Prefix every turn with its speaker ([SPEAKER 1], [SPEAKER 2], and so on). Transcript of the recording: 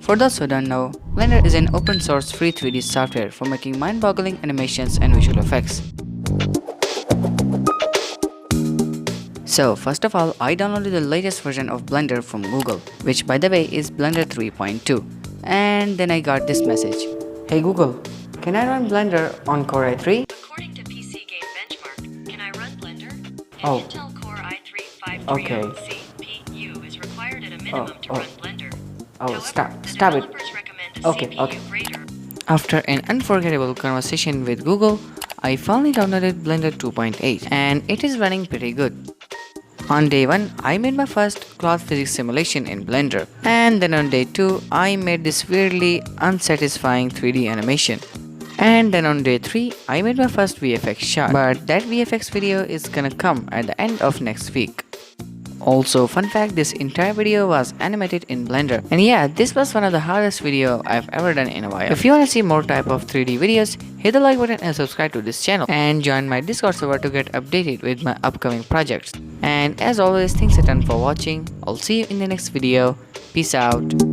[SPEAKER 1] For those who don't know, Blender is an open source free 3D software for making mind-boggling animations and visual effects. So first of all, I downloaded the latest version of Blender from Google, which by the way is Blender 3.2. And then I got this message. Hey Google, can I run Blender on Core i3?
[SPEAKER 2] According to PC Game Benchmark, can I run Blender? An
[SPEAKER 1] Oh.
[SPEAKER 2] Intel Core i3
[SPEAKER 1] Okay.
[SPEAKER 2] 530 CPU is required at a minimum to run Blender.
[SPEAKER 1] Oh,
[SPEAKER 2] However,
[SPEAKER 1] stop it.
[SPEAKER 2] developers recommend a
[SPEAKER 1] Okay,
[SPEAKER 2] CPU
[SPEAKER 1] okay.
[SPEAKER 2] greater.
[SPEAKER 1] After an unforgettable conversation with Google, I finally downloaded Blender 2.8 and it is running pretty good. On day 1, I made my first cloth physics simulation in Blender, and then on day 2, I made this weirdly unsatisfying 3D animation. And then on day 3, I made my first VFX shot, but that VFX video is gonna come at the end of next week. Also, fun fact, this entire video was animated in Blender. And yeah, this was one of the hardest video I've ever done in a while. If you wanna see more type of 3D videos, hit the like button and subscribe to this channel. And join my Discord server to get updated with my upcoming projects. And as always, thanks a ton for watching. I'll see you in the next video. Peace out.